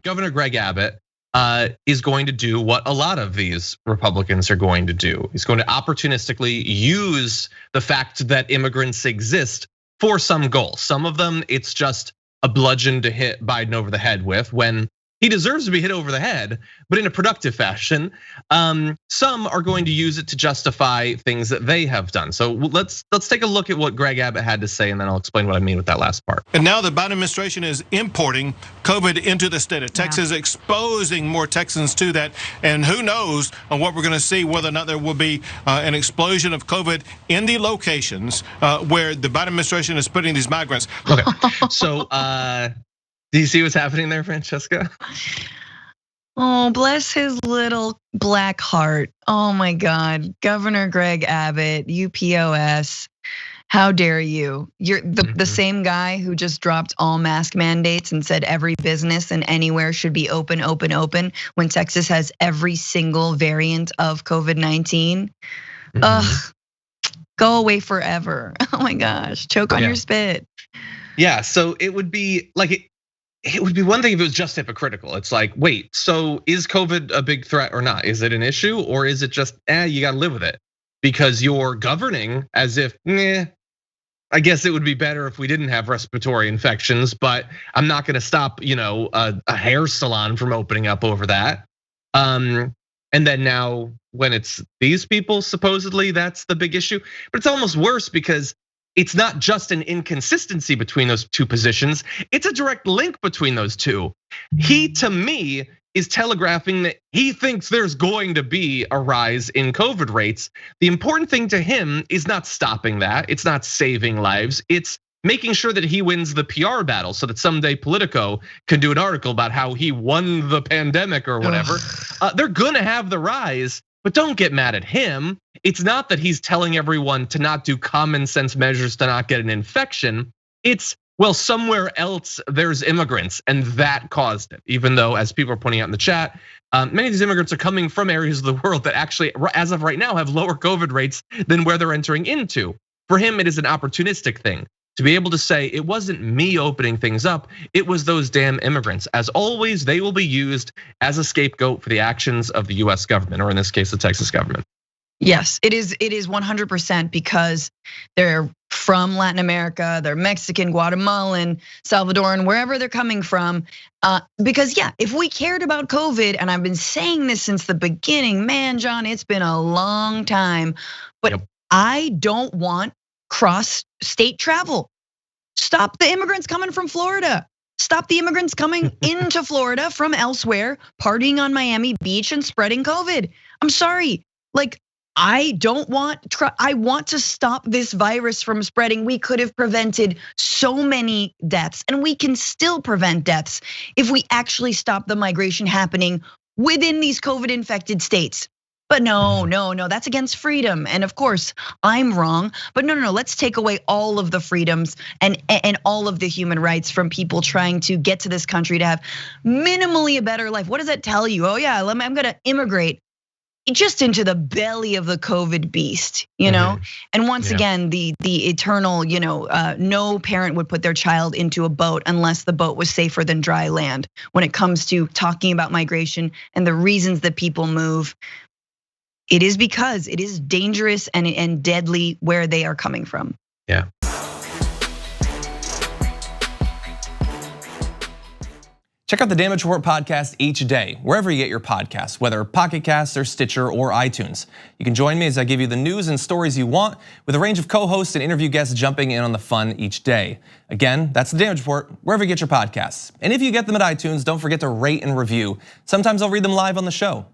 Governor Greg Abbott is going to do what a lot of these Republicans are going to do. He's going to opportunistically use the fact that immigrants exist for some goal. Some of them, it's just a bludgeon to hit Biden over the head with when he deserves to be hit over the head, but in a productive fashion. Some are going to use it to justify things that they have done. So let's take a look at what Greg Abbott had to say, and then I'll explain what I mean with that last part. And now the Biden administration is importing COVID into the state of Texas, exposing more Texans to that. And who knows on what we're going to see, whether or not there will be an explosion of COVID in the locations where the Biden administration is putting these migrants. Okay, so do you see what's happening there, Francesca? Oh, bless his little black heart. Oh my God, Governor Greg Abbott, UPOS. How dare you? You're the same guy who just dropped all mask mandates and said every business and anywhere should be open when Texas has every single variant of COVID-19. Ugh, go away forever. Oh my gosh, choke on your spit. Yeah, so it would be like, it would be one thing if it was just hypocritical. It's like, wait, so is COVID a big threat or not? Is it an issue, or is it just, you gotta live with it? Because you're governing as if, I guess it would be better if we didn't have respiratory infections, but I'm not gonna stop, a hair salon from opening up over that. And then now when it's these people, supposedly that's the big issue. But it's almost worse because it's not just an inconsistency between those two positions, it's a direct link between those two. He, to me, is telegraphing that he thinks there's going to be a rise in COVID rates. The important thing to him is not stopping that, it's not saving lives, it's making sure that he wins the PR battle so that someday Politico can do an article about how he won the pandemic or whatever. They're gonna have the rise, but don't get mad at him. It's not that he's telling everyone to not do common sense measures to not get an infection. It's, well, somewhere else there's immigrants and that caused it. Even though, as people are pointing out in the chat, many of these immigrants are coming from areas of the world that actually, as of right now, have lower COVID rates than where they're entering into. For him, it is an opportunistic thing to be able to say, it wasn't me opening things up, it was those damn immigrants. As always, they will be used as a scapegoat for the actions of the US government, or in this case, the Texas government. Yes, it is 100% because they're from Latin America, they're Mexican, Guatemalan, Salvadoran, wherever they're coming from. Because if we cared about COVID, and I've been saying this since the beginning, man, John, it's been a long time, but I don't want cross-state travel. Stop the immigrants coming from Florida. Stop the immigrants coming into Florida from elsewhere, partying on Miami Beach and spreading COVID. I'm sorry, I want to stop this virus from spreading. We could have prevented so many deaths, and we can still prevent deaths if we actually stop the migration happening within these COVID infected states. But no, that's against freedom. And of course, I'm wrong. But no, let's take away all of the freedoms and all of the human rights from people trying to get to this country to have minimally a better life. What does that tell you? Oh yeah, I'm gonna immigrate just into the belly of the COVID beast, And once again, the eternal, no parent would put their child into a boat unless the boat was safer than dry land. When it comes to talking about migration and the reasons that people move, it is because it is dangerous and deadly where they are coming from. Yeah. Check out the Damage Report podcast each day, wherever you get your podcasts, whether Pocket Casts or Stitcher or iTunes. You can join me as I give you the news and stories you want, with a range of co-hosts and interview guests jumping in on the fun each day. Again, that's the Damage Report, wherever you get your podcasts. And if you get them at iTunes, don't forget to rate and review. Sometimes I'll read them live on the show.